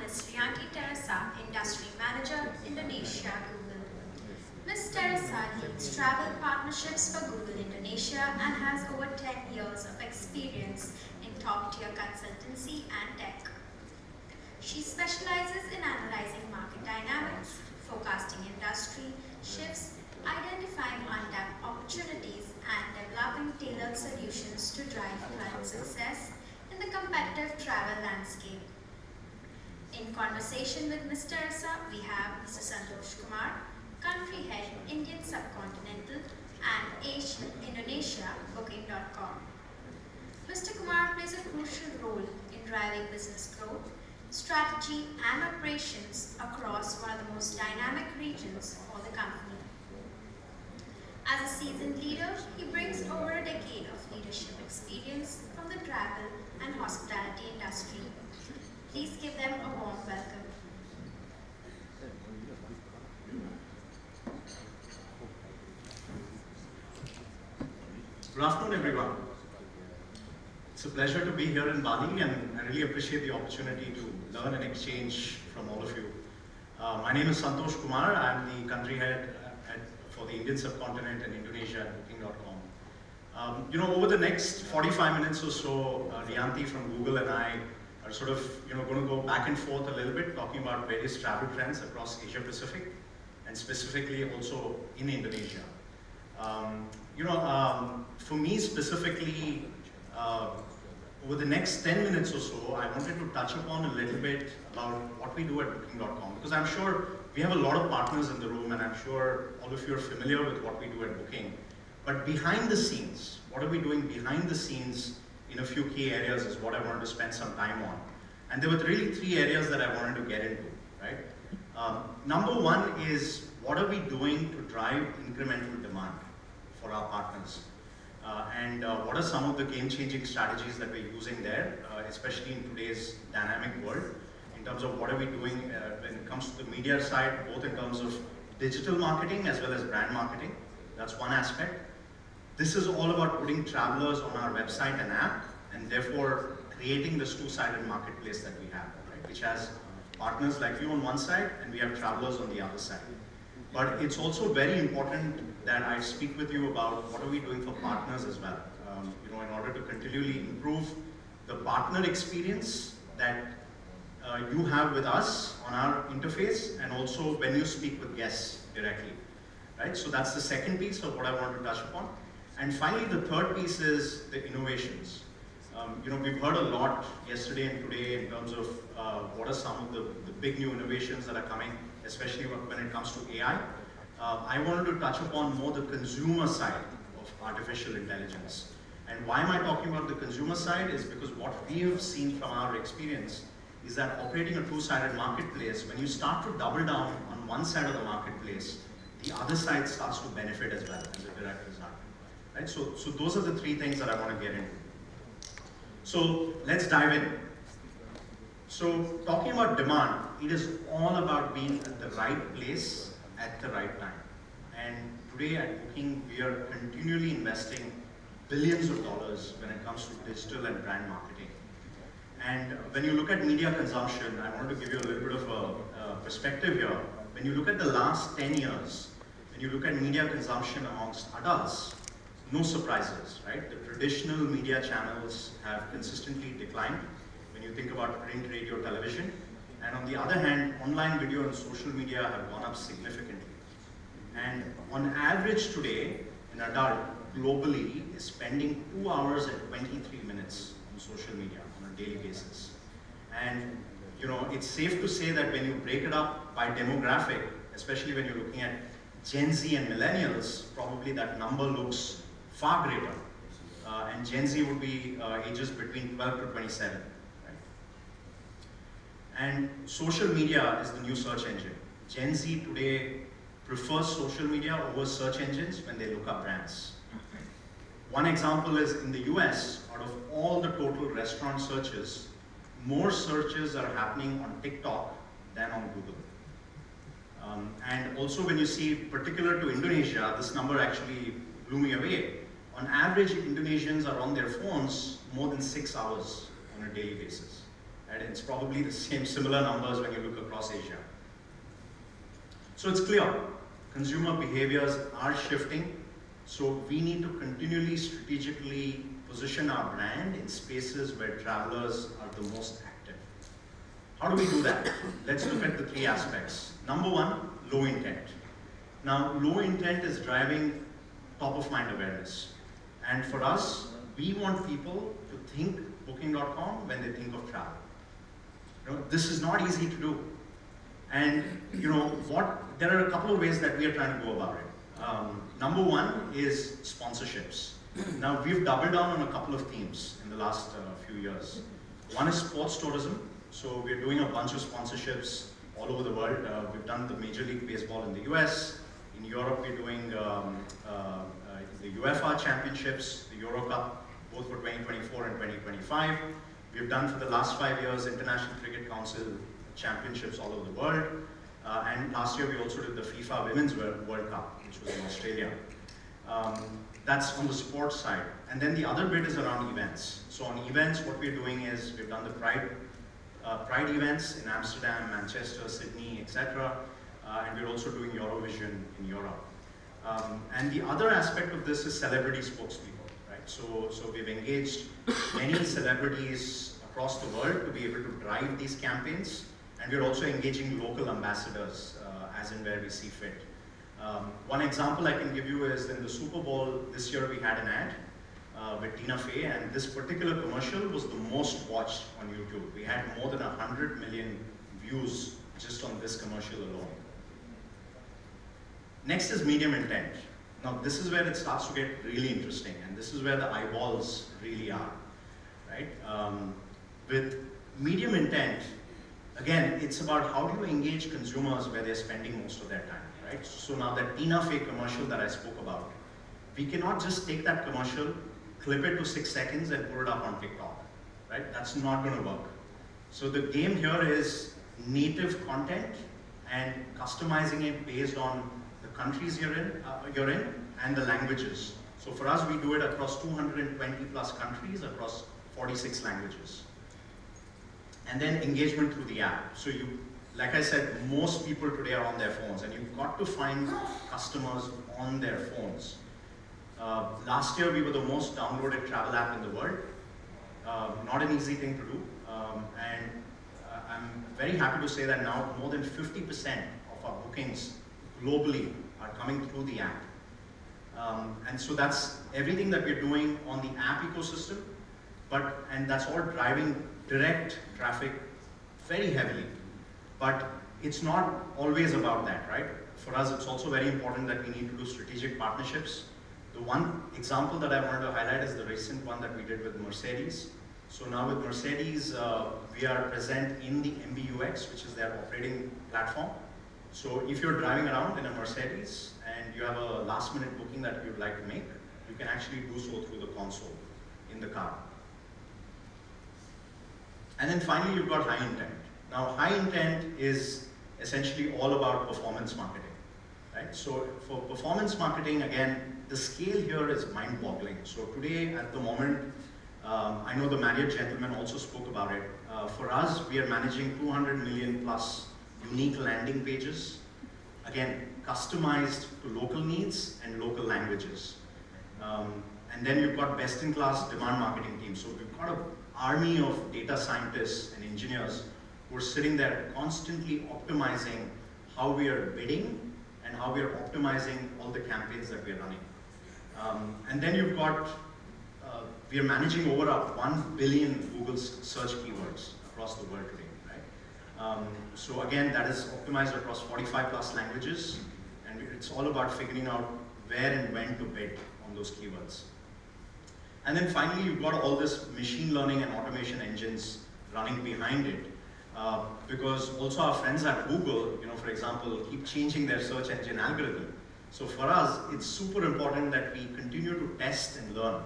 Ms. 𝐊𝐿𝐿𝐿𝐿𝐿, Industry Manager, Indonesia, Google. Ms. 𝐊𝐿𝐿𝐿𝐿 leads travel partnerships for Google Indonesia and has over 10 years of experience in top-tier consultancy and tech. She specializes in analyzing market dynamics, forecasting industry shifts, identifying untapped opportunities, and developing tailored solutions to drive client success in the competitive travel landscape. In conversation with Ms. Teresa, we have Mr. Santosh Kumar, Country Head, Indian Subcontinental and Indonesia Booking.com. Mr. Kumar plays a crucial role in driving business growth, strategy and operations across one of the most dynamic regions for the company. As a seasoned leader, he brings over a decade of leadership experience from the travel and hospitality industry. Please give them a warm welcome. Good afternoon, everyone. It's a pleasure to be here in Bali, and I really appreciate the opportunity to learn and exchange from all of you. My name is Santosh Kumar. I'm the country head for the Indian subcontinent and Indonesia at Booking.com. Over the next 45 minutes or so, Rianti from Google and I are sort of, going to go back and forth a little bit, talking about various travel trends across Asia Pacific, and specifically also in Indonesia. For me specifically, over the next 10 minutes or so, I wanted to touch upon a little bit about what we do at Booking.com, because I'm sure we have a lot of partners in the room, and I'm sure all of you are familiar with what we do at Booking. But behind the scenes, what are we doing behind the scenes in a few key areas is what I wanted to spend some time on. And there were really three areas that I wanted to get into, right? Number one is, what are we doing to drive incremental demand for our partners? And what are some of the game-changing strategies that we're using there, especially in today's dynamic world, in terms of what are we doing when it comes to the media side, both in terms of digital marketing as well as brand marketing. That's one aspect. This is all about putting travelers on our website and app, and therefore creating this two-sided marketplace that we have, right? Which has partners like you on one side, and we have travelers on the other side. But it's also very important that I speak with you about what are we doing for partners as well, in order to continually improve the partner experience that you have with us on our interface, and also when you speak with guests directly, right? So that's the second piece of what I want to touch upon. And finally, the third piece is the innovations. We've heard a lot yesterday and today in terms of what are some of the big new innovations that are coming, especially when it comes to AI. I wanted to touch upon more the consumer side of artificial intelligence. And why am I talking about the consumer side is because what we have seen from our experience is that operating a two-sided marketplace, when you start to double down on one side of the marketplace, the other side starts to benefit as well as a direct result. Right? So those are the three things that I want to get into. So let's dive in. So talking about demand, it is all about being at the right place at the right time. And today at Booking, we are continually investing billions of dollars when it comes to digital and brand marketing. And when you look at media consumption, I wanted to give you a little bit of a perspective here. When you look at the last 10 years, when you look at media consumption amongst adults, no surprises, right? The traditional media channels have consistently declined when you think about print, radio, television. And on the other hand, online video and social media have gone up significantly. And on average today, an adult globally is spending 2 hours and 23 minutes on social media on a daily basis. And it's safe to say that when you break it up by demographic, especially when you're looking at Gen Z and millennials, probably that number looks far greater. And Gen Z would be ages between 12 to 27. Right? And social media is the new search engine. Gen Z today prefers social media over search engines when they look up brands. One example is in the US, out of all the total restaurant searches, more searches are happening on TikTok than on Google. And also when you see, particular to Indonesia, this number actually blew me away. On average, Indonesians are on their phones more than 6 hours on a daily basis. And it's probably the same similar numbers when you look across Asia. So it's clear, consumer behaviors are shifting, so we need to continually strategically position our brand in spaces where travelers are the most active. How do we do that? Let's look at the three aspects. Number one, low intent. Now, low intent is driving top of mind awareness. And for us, we want people to think Booking.com when they think of travel. This is not easy to do. And there are a couple of ways that we are trying to go about it. Number one is sponsorships. Now, we've doubled down on a couple of themes in the last few years. One is sports tourism. So we're doing a bunch of sponsorships all over the world. We've done the Major League Baseball in the US. In Europe, we're doing the UEFA Championships, the Euro Cup, both for 2024 and 2025. We've done for the last 5 years International Cricket Council Championships all over the world. And last year, we also did the FIFA Women's World Cup, which was in Australia. That's on the sports side. And then the other bit is around events. So on events, what we're doing is we've done the Pride events in Amsterdam, Manchester, Sydney, etc. And we're also doing Eurovision in Europe. And the other aspect of this is celebrity spokespeople, right? So we've engaged many celebrities across the world to be able to drive these campaigns. And we're also engaging local ambassadors as and where we see fit. One example I can give you is in the Super Bowl this year, we had an ad with Tina Fey, and this particular commercial was the most watched on YouTube. We had more than 100 million views just on this commercial alone. Next is medium intent. Now this is where it starts to get really interesting, and this is where the eyeballs really are, right? With medium intent, again, it's about how do you engage consumers where they're spending most of their time, right? So now that Tina Fey commercial that I spoke about, we cannot just take that commercial, clip it to 6 seconds and put it up on TikTok, right? That's not going to work. So the game here is native content and customizing it based on the countries you're in and the languages. So for us, we do it across 220 plus countries, across 46 languages. And then engagement through the app. So like I said, most people today are on their phones, and you've got to find customers on their phones. Last year, we were the most downloaded travel app in the world. Not an easy thing to do. And I'm very happy to say that now more than 50% of our bookings globally are coming through the app. And so that's everything that we're doing on the app ecosystem, and that's all driving direct traffic very heavily. But it's not always about that, right? For us, it's also very important that we need to do strategic partnerships. The one example that I wanted to highlight is the recent one that we did with Mercedes. So now with Mercedes, we are present in the MBUX, which is their operating platform. So if you're driving around in a Mercedes and you have a last-minute booking that you'd like to make, you can actually do so through the console in the car. And then finally, you've got high intent. Now, high intent is essentially all about performance marketing, right? So for performance marketing, again, the scale here is mind-boggling. So today, at the moment, I know the Marriott gentleman also spoke about it. For us, we are managing 200 million plus unique landing pages, again, customized to local needs and local languages. And then you've got best-in-class demand marketing teams. So we've got an army of data scientists and engineers who are sitting there constantly optimizing how we are bidding and how we are optimizing all the campaigns that we are running. And then you've got, we are managing over 1 billion Google search keywords across the world today, right? So again, that is optimized across 45 plus languages, and it's all about figuring out where and when to bid on those keywords. And then finally, you've got all this machine learning and automation engines running behind it, because also our friends at Google, for example, keep changing their search engine algorithm. So for us, it's super important that we continue to test and learn,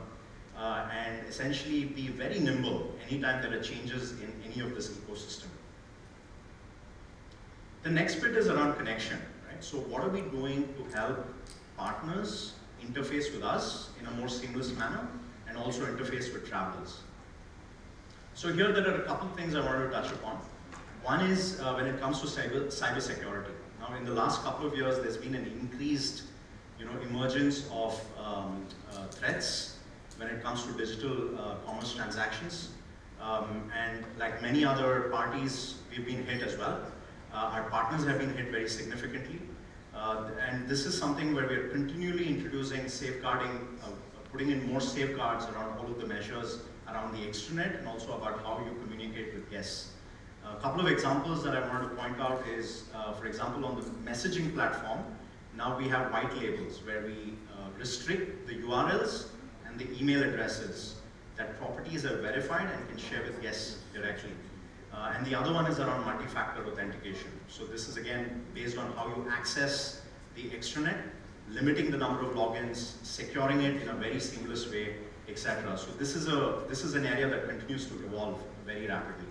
and essentially be very nimble anytime there are changes in any of this ecosystem. The next bit is around connection, right? So what are we doing to help partners interface with us in a more seamless manner, and also interface with travelers? So here there are a couple of things I wanted to touch upon. One is when it comes to cyber security. Now in the last couple of years, there's been an increased emergence of threats when it comes to digital commerce transactions. And like many other parties, we've been hit as well. Our partners have been hit very significantly. And this is something where we are continually introducing safeguarding, putting in more safeguards around all of the measures around the extranet and also about how you communicate with guests. A couple of examples that I wanted to point out is, for example, on the messaging platform, now we have white labels where we restrict the URLs and the email addresses that properties are verified and can share with guests directly. And the other one is around multi-factor authentication. So this is again based on how you access the extranet, limiting the number of logins, securing it in a very seamless way, etc. So this is an area that continues to evolve very rapidly.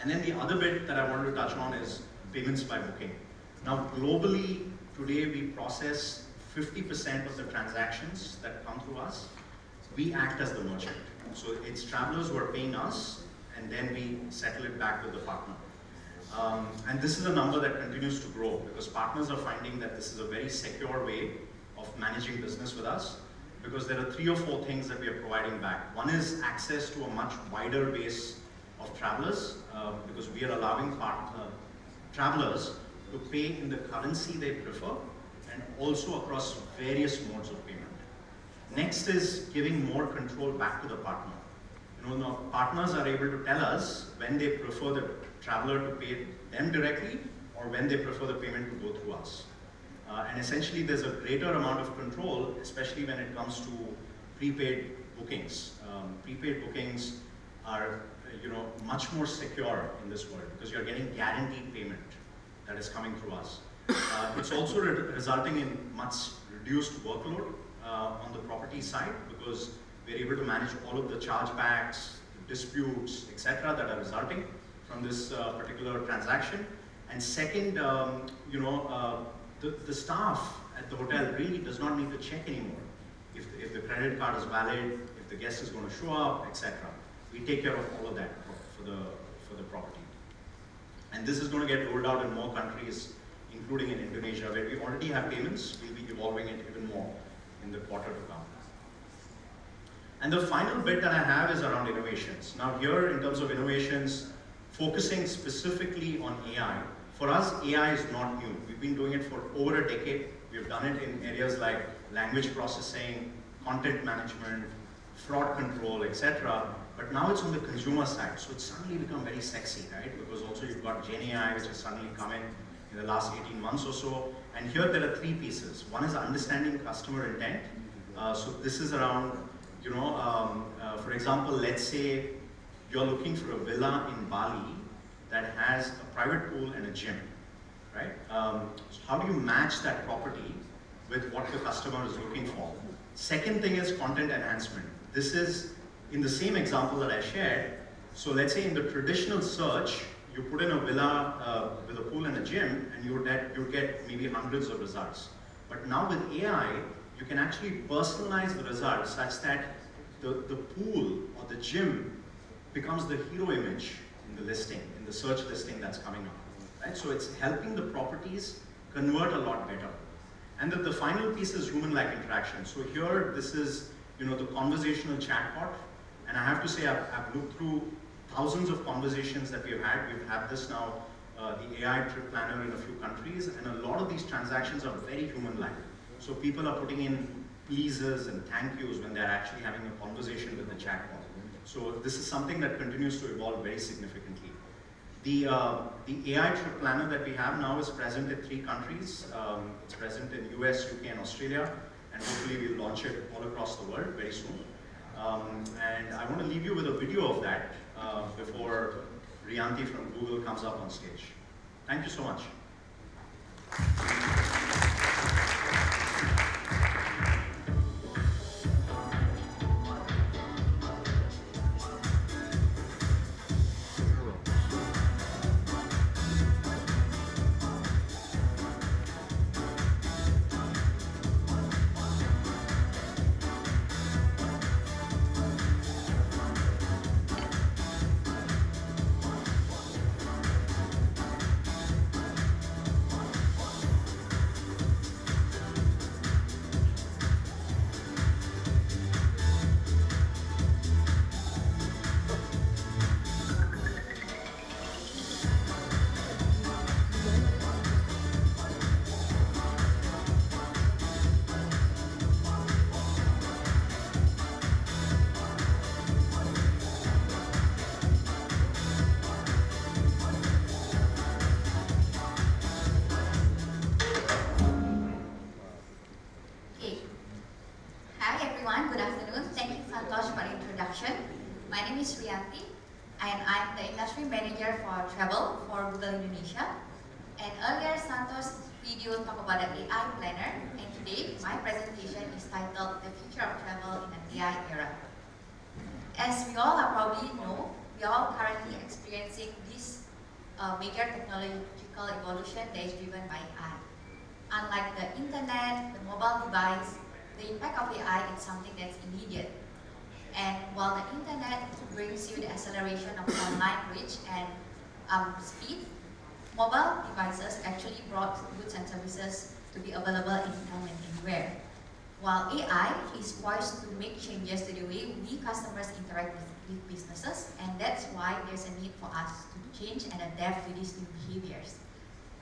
And then the other bit that I wanted to touch on is payments by booking. Now globally, today we process 50% of the transactions that come through us. We act as the merchant. So it's travelers who are paying us, and then we settle it back with the partner. And this is a number that continues to grow because partners are finding that this is a very secure way of managing business with us, because there are 3 or 4 things that we are providing back. One is access to a much wider base of travelers, because we are allowing travelers to pay in the currency they prefer and also across various modes of payment. Next is giving more control back to the partner. Now partners are able to tell us when they prefer the traveler to pay them directly or when they prefer the payment to go through us. And essentially there's a greater amount of control, especially when it comes to prepaid bookings. Prepaid bookings are much more secure in this world because you're getting guaranteed payment that is coming through us. It's also resulting in much reduced workload on the property side because we're able to manage all of the chargebacks, disputes, etc. that are resulting from this particular transaction. And second, the staff at the hotel really does not need to check anymore if the credit card is valid, if the guest is going to show up, etc. We take care of all of that for the property. And this is going to get rolled out in more countries, including in Indonesia, where we already have payments. We'll be evolving it even more in the quarter to come. And the final bit that I have is around innovations. Now here, in terms of innovations, focusing specifically on AI. For us, AI is not new. We've been doing it for over a decade. We've done it in areas like language processing, content management, fraud control, etc. But now it's on the consumer side, so it's suddenly become very sexy, right? Because also you've got GenAI, which has suddenly come in the last 18 months or so. And here there are 3 pieces. One is understanding customer intent. So this is around, for example, let's say you're looking for a villa in Bali that has a private pool and a gym, right? So how do you match that property with what the customer is looking for? Second thing is content enhancement. This is in the same example that I shared. So let's say in the traditional search, you put in a villa with a pool and a gym, and you would get maybe hundreds of results. But now with AI, you can actually personalize the results such that the pool or the gym becomes the hero image in the listing, in the search listing that's coming up. Right? So it's helping the properties convert a lot better. And the final piece is human-like interaction. So here, this is the conversational chatbot. And I have to say, I've looked through thousands of conversations that we've had. We've had this now, the AI trip planner in a few countries, and a lot of these transactions are very human-like. So people are putting in pleases and thank yous when they're actually having a conversation with the chatbot. So this is something that continues to evolve very significantly. The AI trip planner that we have now is present in 3 countries. It's present in US, UK, and Australia, and hopefully we'll launch it all across the world very soon. And I want to leave you with a video of that before Rianti from Google comes up on stage. Thank you so much. travel for Google Indonesia. And earlier, Santo's video talked about the AI planner, and today my presentation is titled The Future of Travel in an AI Era. As we all probably know, we are all currently experiencing this major technological evolution that is driven by AI. Unlike the internet, the mobile device, the impact of AI is something that's immediate. And while the internet brings you the acceleration of online reach and speed, mobile devices actually brought goods and services to be available anytime and anywhere. While AI is poised to make changes to the way we customers interact with businesses, and that's why there's a need for us to change and adapt to these new behaviors.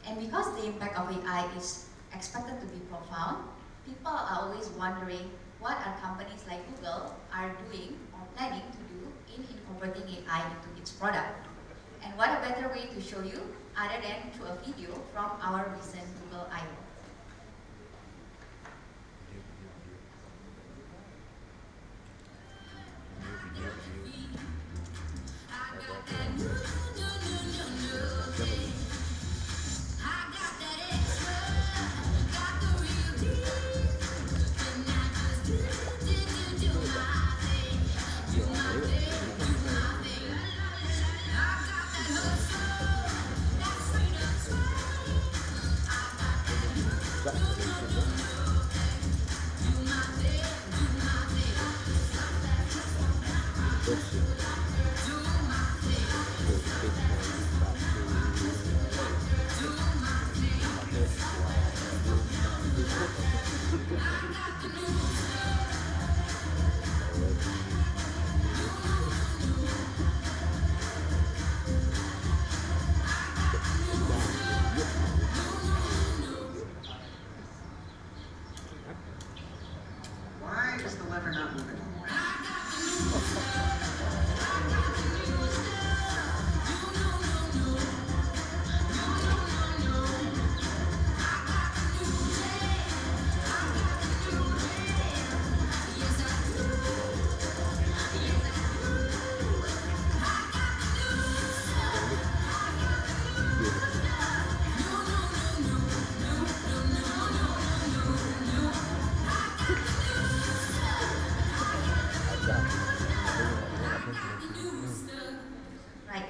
And because the impact of AI is expected to be profound, people are always wondering what our companies like Google are doing or planning to do in incorporating AI into its product. And what a better way to show you other than through a video from our recent Google I/O. Why is the lever not moving? Right.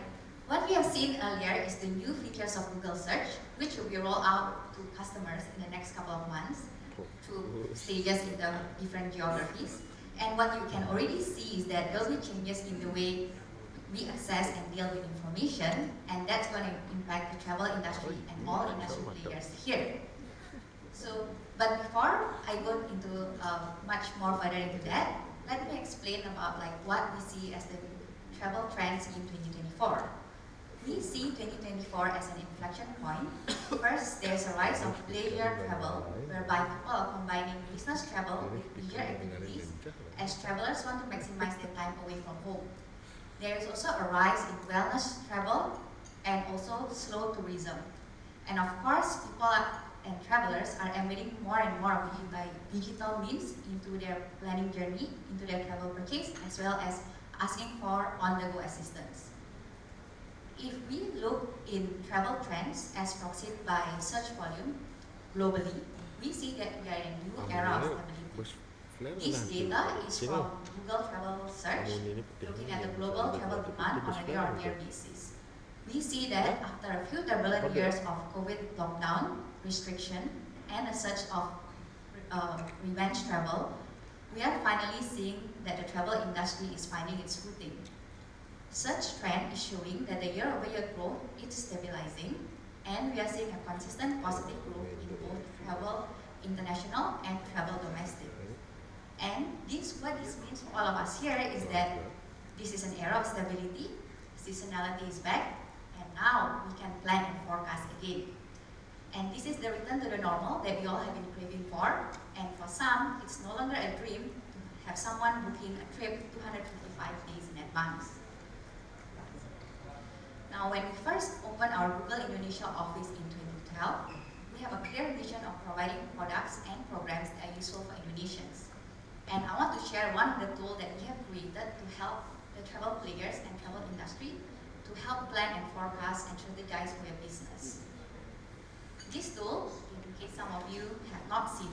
What we have seen earlier is the new features of Google Search, which will be rolled out to customers in the next couple of months through stages in the different geographies. And what you can already see is that there will be changes in the way we access and deal with information, and that's going to impact the travel industry and all industry players here. So, but before I go into much more further into that, let me explain about what we see as the travel trends in 2024. We see 2024 as an inflection point. First, there's a rise of bleisure travel, whereby people are combining business travel with leisure activities, as travelers want to maximize their time away from home. There is also a rise in wellness travel and also slow tourism. And of course, people and travelers are embedding more and more of digital means into their planning journey, into their travel purchase, as well as asking for on-the-go assistance. If we look in travel trends as proxied by search volume globally, we see that we are in a new era of stability. This data is from Google Travel Search, looking at the global travel demand on a year-on-year basis. We see that after a few turbulent years of COVID lockdown, restriction, and a surge of revenge travel, we are finally seeing that the travel industry is finding its footing. Such trend is showing that the year-over-year growth is stabilizing, and we are seeing a consistent positive growth in both travel international and travel domestic. And what this means for all of us here is that this is an era of stability, seasonality is back, and now we can plan and forecast again. And this is the return to the normal that we all have been craving for, and for some, it's no longer a dream to have someone booking a trip 255 days in advance. Now, when we first opened our Google Indonesia office in 2012, we have a clear vision of providing products and programs that are useful for Indonesians. And I want to share one of the tools that we have created to help the travel players and travel industry to help plan and forecast and strategize for your business. This tool, in case some of you have not seen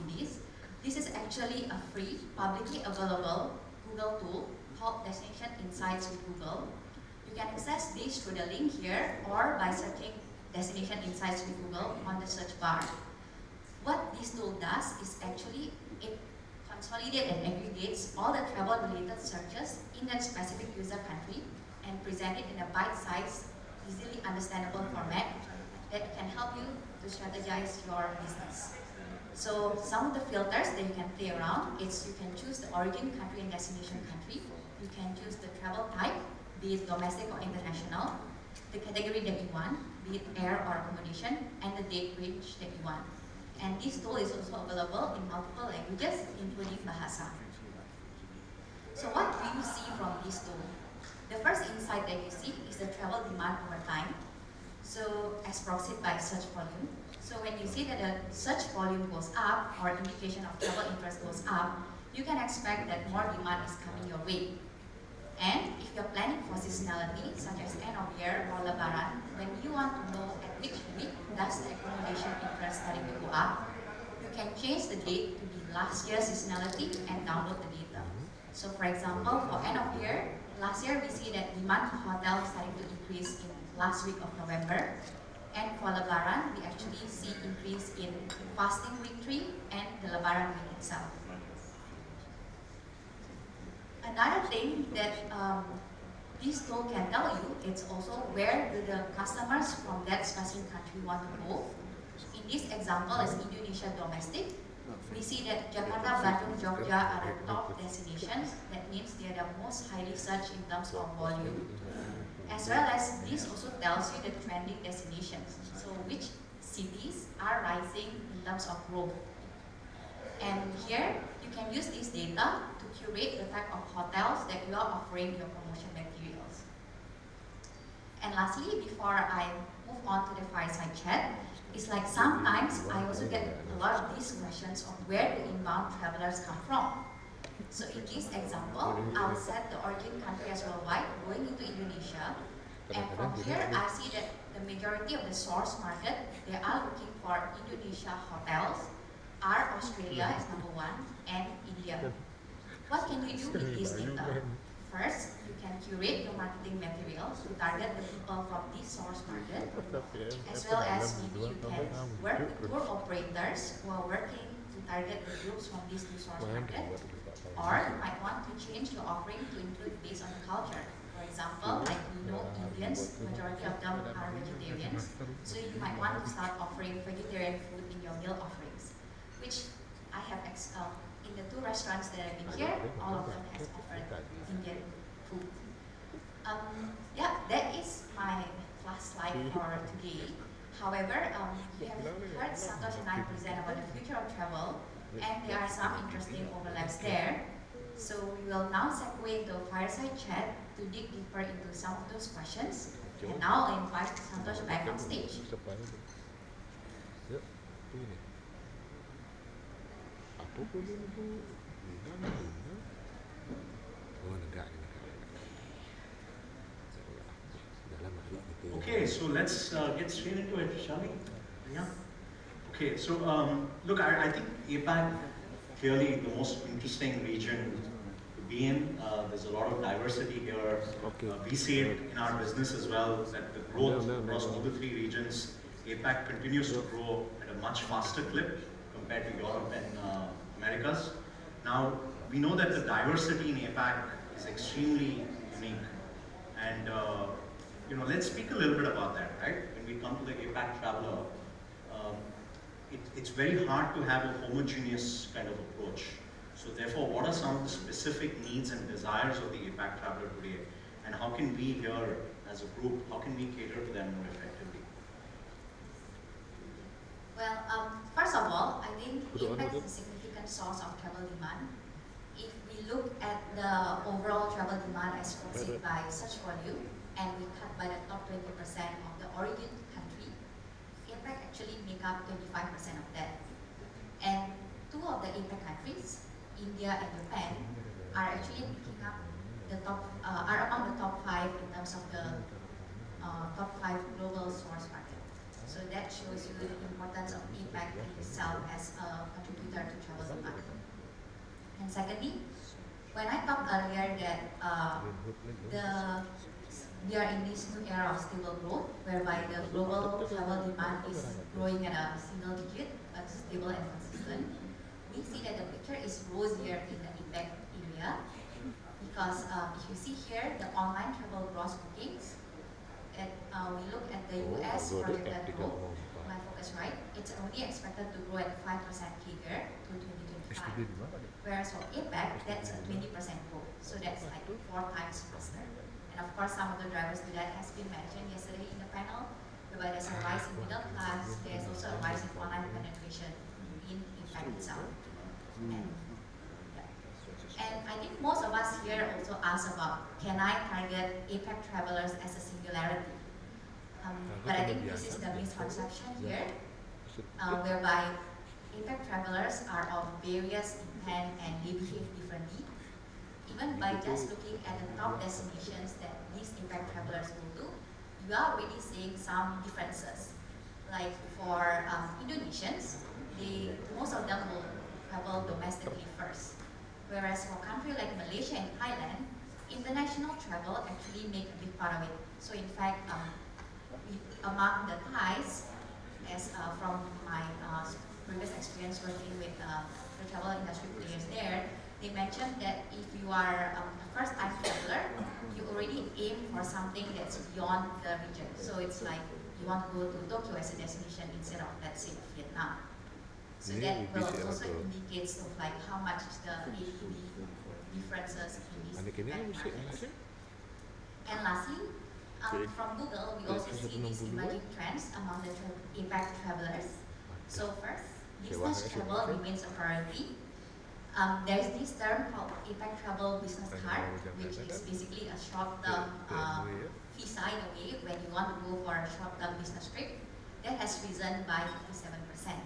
this is actually a free, publicly available Google tool called Destination Insights with Google. You can access this through the link here or by searching Destination Insights with Google on the search bar. What this tool does is actually it consolidates and aggregates all the travel-related searches in that specific user country and present it in a bite-sized, easily understandable format that can help you to strategize your business. So some of the filters that you can play around is you can choose the origin country and destination country. You can choose the travel type, be it domestic or international, the category that you want, be it air or accommodation, and the date range that you want. And this tool is also available in multiple languages, including Bahasa. So what do you see from this tool? The first insight that you see is the travel demand over time. So as proxied by search volume. So when you see that the search volume goes up or indication of travel interest goes up, you can expect that more demand is coming your way. And if you're planning for seasonality, such as end of year or Lebaran, when you want to know at which week does the accommodation interest starting to go up, you can change the date to be last year's seasonality and download the data. So for example, for end of year, last year we see that demand for hotels starting to increase in last week of November. And for Lebaran, we actually see increase in fasting week 3 and the Lebaran week itself. Another thing that this tool can tell you, it's also where do the customers from that specific country want to go. In this example, as Indonesia domestic, we see that Jakarta, Bandung, Jogja are the top destinations. That means they are the most highly searched in terms of volume. As well as this also tells you the trending destinations. So which cities are rising in terms of growth. And here you can use this data to curate the type of hotels that you are offering your promotion materials. And lastly, before I move on to the Fireside Chat, it's like sometimes I also get a lot of these questions of where the inbound travelers come from. So in this example, I'll set the origin country as worldwide, going into Indonesia. And from here, I see that the majority of the source market, they are looking for Indonesia hotels, are Australia is number 1, and India. What can you do with this data? First, you can curate your marketing materials to target the people from this source market, as well as maybe you can work with tour operators who are working to target the groups from this new source market. Or you might want to change your offering to include based on the culture. For example, like you know Indians, majority of them are vegetarians, so you might want to start offering vegetarian food in your meal offerings, which I have in the 2 restaurants that I've been here, all of them has offered Indian food. Yeah, that is my last slide for today. However, you have heard Santosh and I present about the future of travel, and there are some interesting overlaps there. So we will now segue into a fireside chat to dig deeper into some of those questions. And now I'll invite Santosh back on stage. Okay, so let's get straight into it, shall we? Yeah. Okay, so look, I think APAC clearly the most interesting region to be in. There's a lot of diversity here. We see it in our business as well, that the growth across all the 3 regions, APAC continues to grow at a much faster clip compared to Europe and Americas. Now, we know that the diversity in APAC is extremely unique. And let's speak a little bit about that, right? When we come to the APAC traveler, it's very hard to have a homogeneous kind of approach. So therefore, what are some of the specific needs and desires of the APAC traveler today? And how can we here, as a group, how can we cater to them more effectively? Well, first of all, I think APAC is a significant source of travel demand. If we look at the overall travel demand as proxied by search volume, and we cut by the top 20% of the origin country, APAC actually make up 25% of that. And 2 of the APAC countries, India and Japan, are actually picking up the top, are among the top 5 in terms of the top 5 global source market. So that shows you the importance of APAC itself as a contributor to travel demand. And secondly, when I talked earlier that we are in this new era of stable growth, whereby the global travel demand is growing at a single digit, but stable and consistent. We see that the picture is rosier in the APAC area, because if you see here, the online travel gross bookings, we look at the US projected growth, my focus right, it's only expected to grow at 5% CAGR to 2025. Whereas for APAC, that's a 20% growth, so that's like 4 times faster. And of course, some of the drivers to that has been mentioned yesterday in the panel, whereby there's a rise in middle class, there's also a rise in online penetration in APAC itself. And I think most of us here also ask about, can I target APAC travelers as a singularity? But I think this is the misconception here, whereby APAC travelers are of various intent and they behave differently. Even by just looking at the top destinations that these APAC travelers go to, you are already seeing some differences. Like for Indonesians, most of them will travel domestically first. Whereas for countries like Malaysia and Thailand, international travel actually make a big part of it. So in fact, among the Thais, as from my previous experience working with the travel industry players there, they mentioned that if you are a first-time traveler, you already aim for something that's beyond the region. So it's like you want to go to Tokyo as a destination instead of, let's say, Vietnam. So that will also indicates of like how much is the APB differences in these markets. And lastly, from Google, we also see these emerging trends among the APAC travelers. So first, business travel remains a priority. There's this term called APAC Travel Business Card, which is basically a short-term visa in a way when you want to go for a short-term business trip. That has risen by 57%.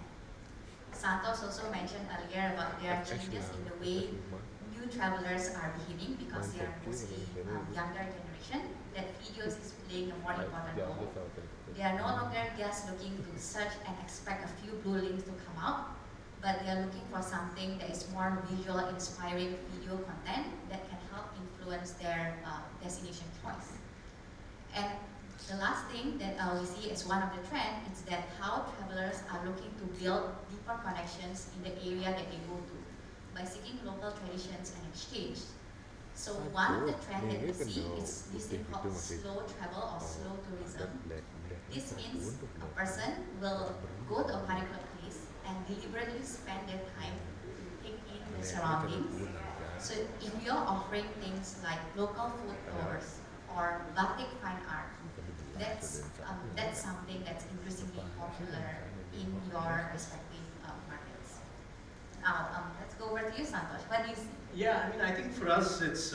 Santos also mentioned earlier about there are changes in the way new travelers are behaving because they are mostly younger generation, that videos is playing a more important role. They are no longer just looking to search and expect a few blue links to come out, but they are looking for something that is more visual, inspiring video content that can help influence their destination choice. And the last thing that we see as one of the trends is that how travelers are looking to build deeper connections in the area that they go to by seeking local traditions and exchange. So one of the trends that we see is this thing called slow travel or slow tourism. This means a person will go to a particular place and deliberately spend their time to take in the surroundings. So if you're offering things like local food tours or batik fine art, that's something that's increasingly popular in your respective markets. Now, let's go over to you, Santosh. What do you see? Yeah, I mean, I think for us it's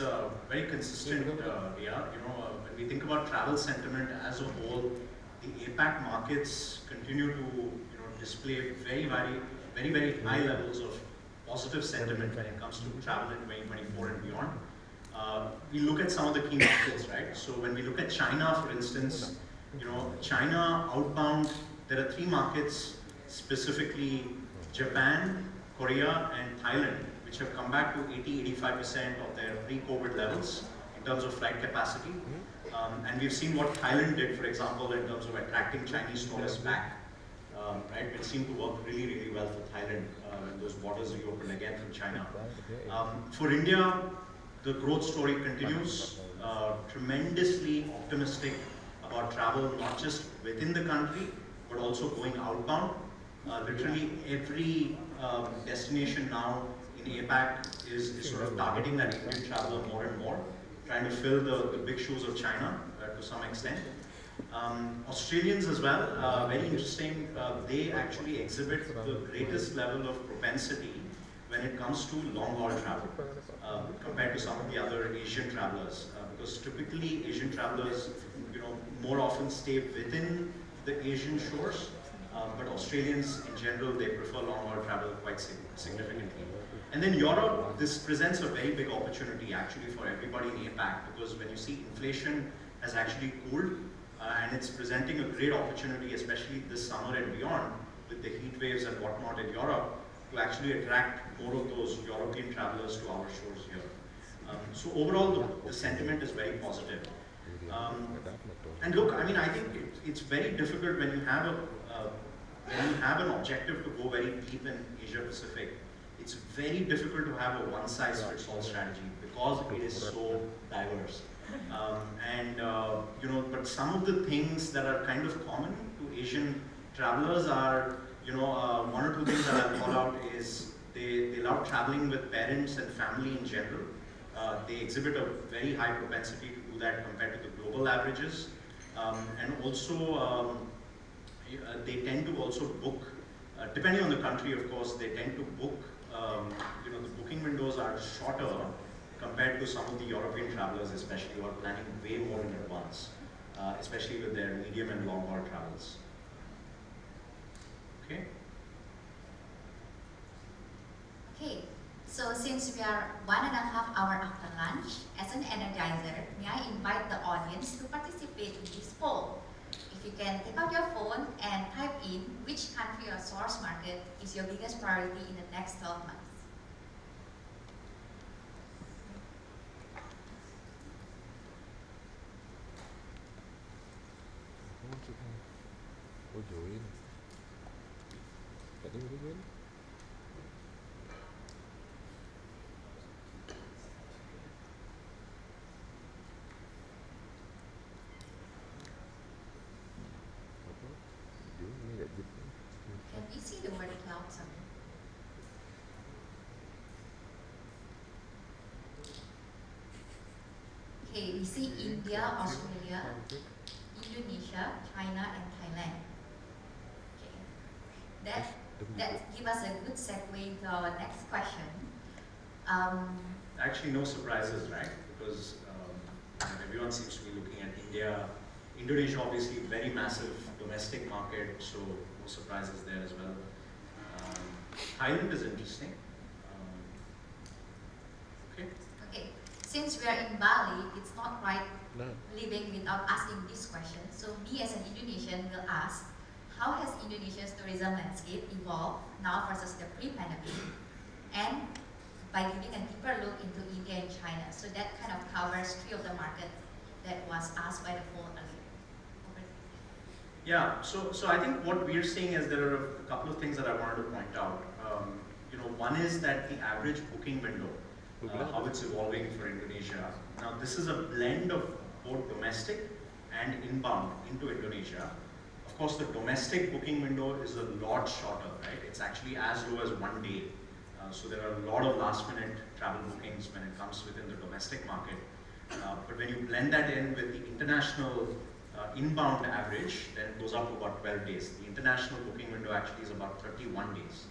very consistent. When we think about travel sentiment as a whole, the APAC markets continue to display very high levels of positive sentiment when it comes to travel in 2024 and beyond. We look at some of the key markets, right? So when we look at China, for instance, China outbound, there are 3 markets, specifically Japan, Korea, and Thailand, which have come back to 80-85% of their pre-COVID levels in terms of flight capacity. And we've seen what Thailand did, for example, in terms of attracting Chinese tourists back. Right? It seemed to work really well for Thailand when those borders reopened again from China. For India, the growth story continues. Tremendously optimistic about travel, not just within the country, but also going outbound. Literally every destination now in APAC is sort of targeting that Indian traveler more and more, trying to fill the big shoes of China to some extent. Australians as well, very interesting, they actually exhibit the greatest level of propensity when it comes to long-haul travel compared to some of the other Asian travelers. Because typically Asian travelers, more often stay within the Asian shores, but Australians in general, they prefer long-haul travel quite significantly. And then Europe, this presents a very big opportunity actually for everybody in APAC, because when you see inflation has actually cooled, and it's presenting a great opportunity, especially this summer and beyond, with the heat waves and whatnot in Europe, to actually attract more of those European travelers to our shores here. So overall, the sentiment is very positive. And look, I mean, I think it's very difficult when you have an objective to go very deep in Asia Pacific. It's very difficult to have a one-size-fits-all strategy because it is so diverse. You know, but some of the things that are kind of common to Asian travelers are, you know, one or two things that I'll call out is they love traveling with parents and family in general. They exhibit a very high propensity to do that compared to the global averages. And also, they tend to also book, depending on the country, of course, they tend to book, you know, the booking windows are shorter compared to some of the European travelers, especially, who are planning way more in advance, especially with their medium and long haul travels. Okay. Okay, so since we are 1.5 hours after lunch, as an energizer, may I invite the audience to participate in this poll. If you can take out your phone and type in which country or source market is your biggest priority in the next 12 months. Can we see the word cloud somewhere? Okay, we see India, Australia, Indonesia, China, and Thailand. Okay. That gives us a good segue to our next question. Actually, no surprises, right? Because everyone seems to be looking at India. Indonesia, obviously, very massive domestic market, so no surprises there as well. Thailand is interesting. Okay. Okay. Since we are in Bali, it's not right leaving without asking this question. So me as an Indonesian will ask, how has Indonesia's tourism landscape evolved now versus the pre-pandemic? And by giving a deeper look into India and China. So that kind of covers 3 of the markets that was asked by the poll earlier. Yeah, so I think what we're seeing is there are a couple of things that I wanted to point out. You know, one is that the average booking window, how it's evolving for Indonesia. Now, this is a blend of both domestic and inbound into Indonesia. Of course, the domestic booking window is a lot shorter, right? It's actually as low as 1 day. So there are a lot of last-minute travel bookings when it comes within the domestic market. But when you blend that in with the international inbound average, then it goes up to about 12 days. The international booking window actually is about 31 days.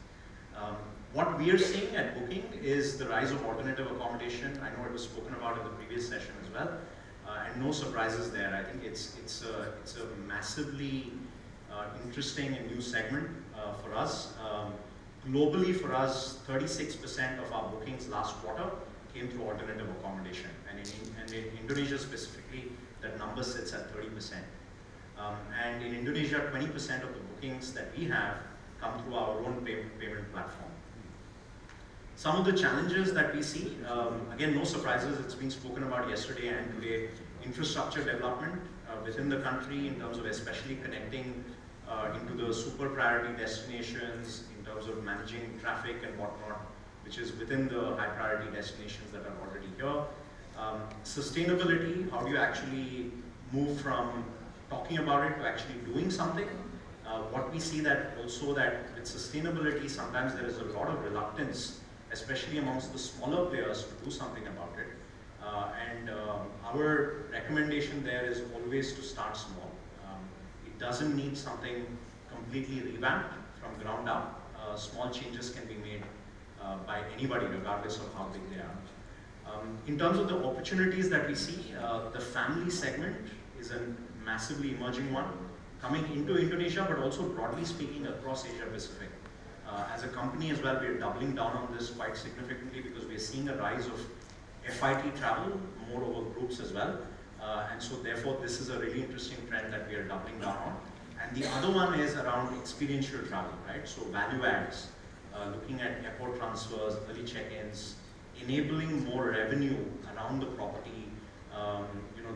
What we are seeing at booking is the rise of alternative accommodation. I know it was spoken about in the previous session as well, and no surprises there. I think it's a massively interesting and new segment for us. Globally, for us, 36% of our bookings last quarter came through alternative accommodation, and in Indonesia specifically, that number sits at 30%. And in Indonesia, 20% of the bookings that we have come through our own payment platform. Some of the challenges that we see, again, no surprises, it's been spoken about yesterday and today, infrastructure development within the country in terms of especially connecting into the super priority destinations, in terms of managing traffic and whatnot, which is within the high priority destinations that are already here. Sustainability, how do you actually move from talking about it to actually doing something? What we see that also that with sustainability, sometimes there is a lot of reluctance, especially amongst the smaller players, to do something about it. Our recommendation there is always to start small. It doesn't need something completely revamped from ground up. Small changes can be made by anybody, regardless of how big they are. In terms of the opportunities that we see, the family segment is a massively emerging one, coming into Indonesia, but also broadly speaking across Asia Pacific. As a company as well, we are doubling down on this quite significantly because we are seeing a rise of FIT travel, more over groups as well. And so therefore this is a really interesting trend that we are doubling down on. And the other one is around experiential travel, right? So value adds, looking at airport transfers, early check-ins, enabling more revenue around the property.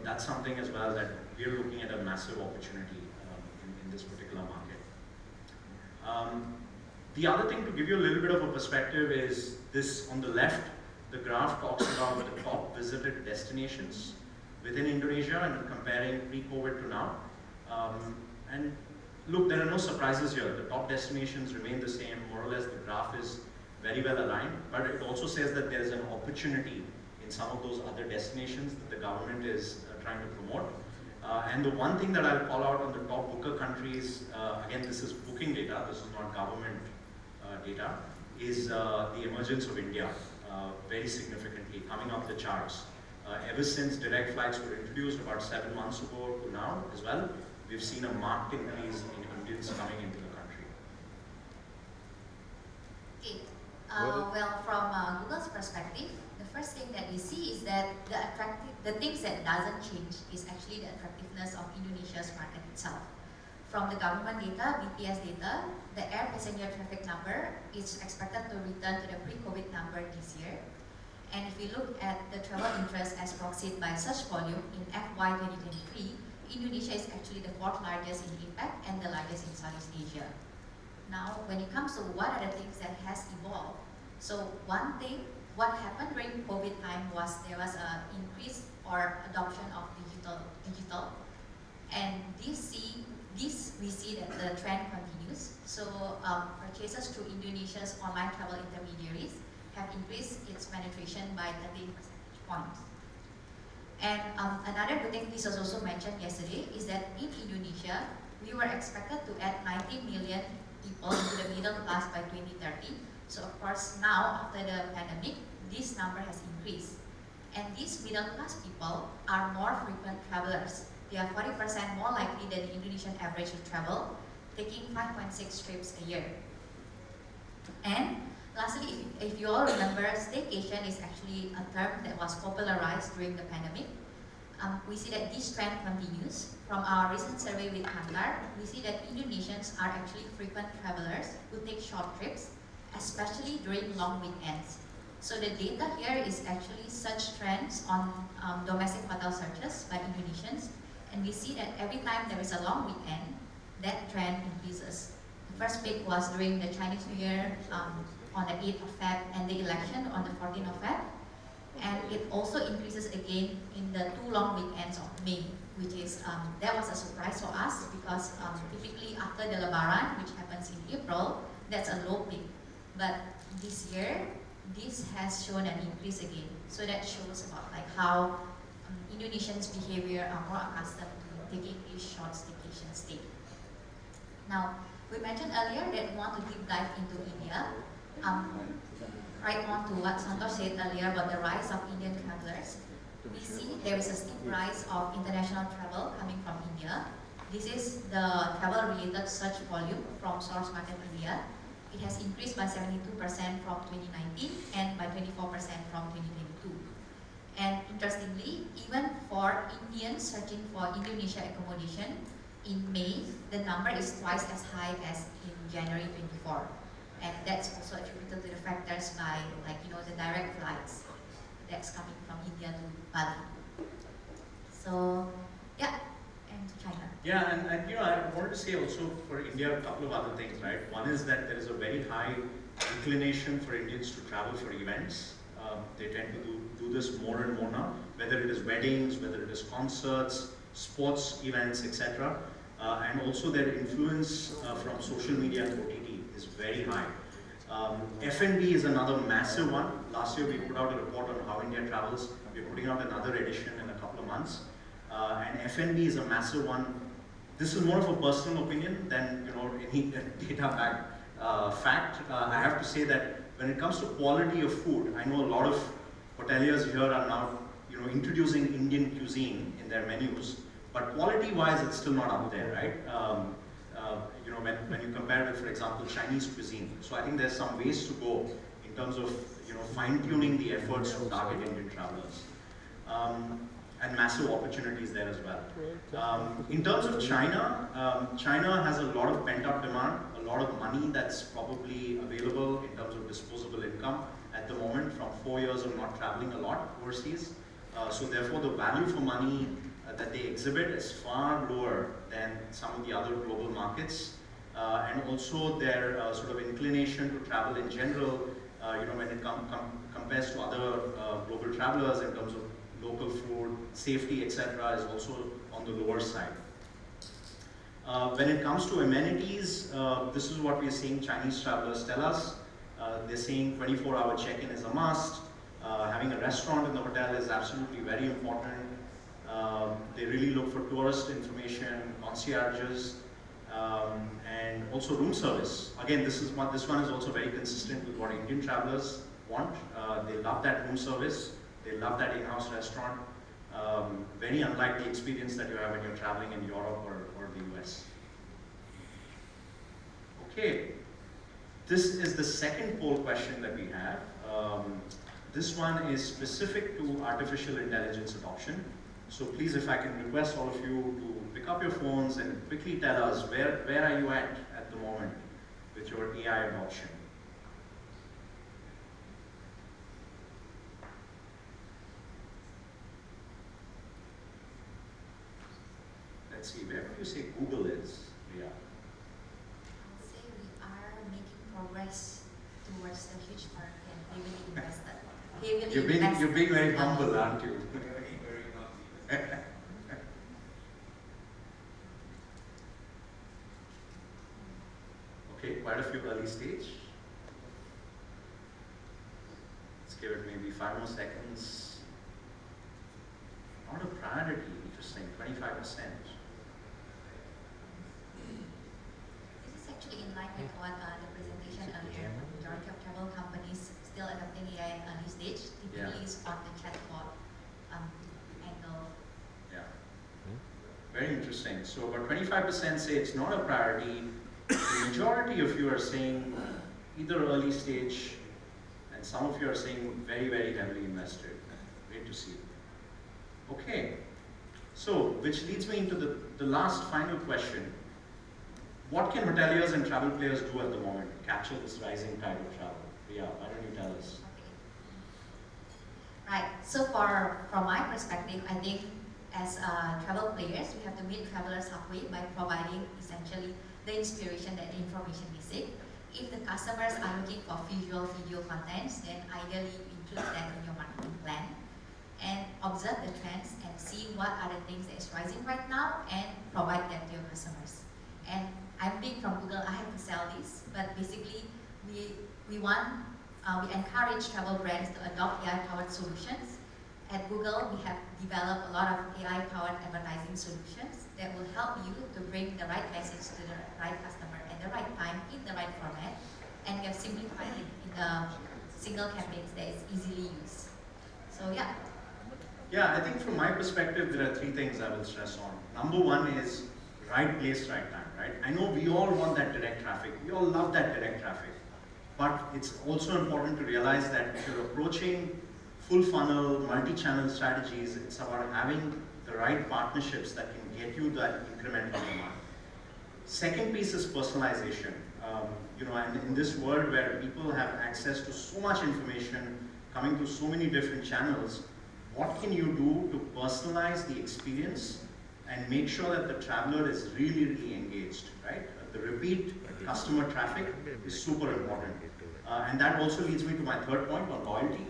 That's something as well that we're looking at a massive opportunity in this particular market. The other thing, to give you a little bit of a perspective, is this on the left. The graph talks about the top visited destinations within Indonesia and comparing pre-COVID to now. And look, there are no surprises here. The top destinations remain the same. More or less, the graph is very well aligned. But it also says that there is an opportunity in some of those other destinations that the government is trying to promote. And the one thing that I'll call out on the top booker countries, again, this is booking data, this is not government data, is the emergence of India very significantly, coming up the charts. Ever since direct flights were introduced about 7 months ago to now as well, we've seen a marked increase in Indians coming into the country. Okay. Well, from Google's perspective, the first thing that we see is that the things that doesn't change is actually the attractiveness of Indonesia's market itself. From the government data, BPS data, the air passenger traffic number is expected to return to the pre-COVID number this year. And if we look at the travel interest as proxied by search volume in FY 2023, Indonesia is actually the 4th largest in APAC and the largest in Southeast Asia. Now, when it comes to what are the things that has evolved, so one thing, what happened during COVID time was there was an increase or adoption of digital, and we see that the trend continues. So purchases through Indonesia's online travel intermediaries have increased its penetration by 13 percentage points. And another good thing this was also mentioned yesterday is that in Indonesia, we were expected to add 90 million people into the middle class by 2030. So of course now, after the pandemic, this number has increased. And these middle class people are more frequent travelers. They are 40% more likely than the Indonesian average to travel, taking 5.6 trips a year. And lastly, if you all remember, staycation is actually a term that was popularized during the pandemic. We see that this trend continues. From our recent survey with Kantar, we see that Indonesians are actually frequent travelers who take short trips, especially during long weekends. So the data here is actually search trends on domestic hotel searches by Indonesians, and we see that every time there is a long weekend, that trend increases. The first peak was during the Chinese New Year on the 8th of Feb and the election on the 14th of Feb. And it also increases again in the 2 long weekends of May, which is, that was a surprise for us because typically after the Lebaran, which happens in April, that's a low peak. But this year, this has shown an increase again. So that shows about like how Indonesians' behavior are more accustomed to taking a short staycation stay. Now, we mentioned earlier that we want to deep dive into India. Right on to what Santosh said earlier about the rise of Indian travelers. We see there is a steep rise of international travel coming from India. This is the travel-related search volume from Source Market India. It has increased by 72% from 2019 and by 24% from 2022. And interestingly, even for Indians searching for Indonesia accommodation, in May, the number is twice as high as in January 24. And that's also attributed to the factors by, like, the direct flights that's coming from India to Bali. So, yeah, and to China. Yeah, and I wanted to say also for India a couple of other things, right? One is that there is a very high inclination for Indians to travel for events. They tend to do this more and more now, whether it is weddings, whether it is concerts, sports events, etc. And also their influence from social media and OTT is very high. F&B is another massive one. Last year we put out a report on how India travels. We're putting out another edition in a couple of months. And F&B is a massive one. This is more of a personal opinion than any data-backed fact. I have to say that when it comes to quality of food, I know a lot of hoteliers here are now introducing Indian cuisine in their menus, but quality-wise it's still not up there, right? When you compare with, for example, Chinese cuisine. So I think there's some ways to go in terms of fine-tuning the efforts to target Indian travelers. and massive opportunities there as well. In terms of China, China has a lot of pent-up demand, a lot of money that's probably available in terms of disposable income at the moment from 4 years of not traveling a lot overseas. So therefore the value for money that they exhibit is far lower than some of the other global markets. And also their sort of inclination to travel in general, when it compares to other global travelers in terms of local food, safety, etc., is also on the lower side. When it comes to amenities, this is what we are seeing Chinese travelers tell us. They're saying 24-hour check-in is a must. Having a restaurant in the hotel is absolutely very important. They really look for tourist information, concierges, and also room service. Again, this one is also very consistent with what Indian travelers want. They love that room service. They love that in-house restaurant. Very unlike the experience that you have when you're traveling in Europe or the US. Okay, this is the second poll question that we have. This one is specific to artificial intelligence adoption. So please, if I can request all of you to pick up your phones and quickly tell us where are you at the moment with your AI adoption. Let's see, where would you say Google is? Yeah. I would say we are making progress towards the huge market and heavily invested. You're being very humble, aren't you? Okay, quite a few early stage. Let's give it maybe 5 more seconds. Not a priority, interesting, 25%. This is actually in line with what the presentation earlier. Majority of travel companies still adopting AI in early stage. Typically is on the chatbot angle. Yeah. Very interesting. So about 25% say it's not a priority. The majority of you are saying either early stage, and some of you are saying very, very heavily invested. Great to see. Okay. So, which leads me into the last final question. What can hoteliers and travel players do at the moment to capture this rising tide of travel? Yeah, why don't you tell us? Right, so from my perspective, I think as travel players, we have to meet travelers halfway by providing essentially the inspiration and information we seek. If the customers are looking for visual video contents, then ideally include that in your marketing plan and observe the trends and see what are the things that is rising right now and provide that to your customers. And I'm big from Google, I have to sell this, but basically we encourage travel brands to adopt AI-powered solutions. At Google, we have developed a lot of AI-powered advertising solutions that will help you to bring the right message to the right customer at the right time in the right format, and we have simplified it in the single campaigns that is easily used. So yeah. Yeah, I think from my perspective, there are 3 things I will stress on. Number 1 is right place, right time, right? I know we all want that direct traffic. We all love that direct traffic. But it's also important to realize that if you're approaching full funnel, multi-channel strategies, it's about having the right partnerships that can get you that incremental demand. Second piece is personalization. And in this world where people have access to so much information coming through so many different channels, what can you do to personalize the experience and make sure that the traveler is really, really engaged, right? The repeat customer traffic is super important. And that also leads me to my third point on loyalty.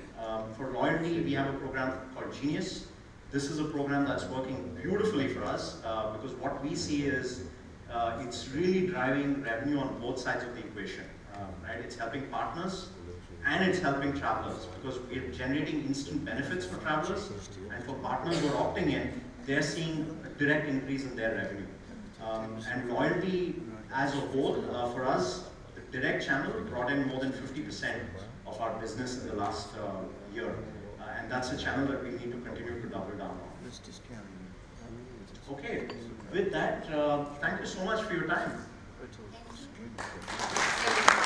For loyalty, we have a program called Genius. This is a program that's working beautifully for us because what we see is it's really driving revenue on both sides of the equation, right? It's helping partners and it's helping travelers because we're generating instant benefits for travelers, and for partners who are opting in, they're seeing a direct increase in their revenue. And loyalty as a whole, for us, the direct channel brought in more than 50% of our business in the last year. And that's a channel that we need to continue to double down on. Okay, with that, thank you so much for your time. Thank you.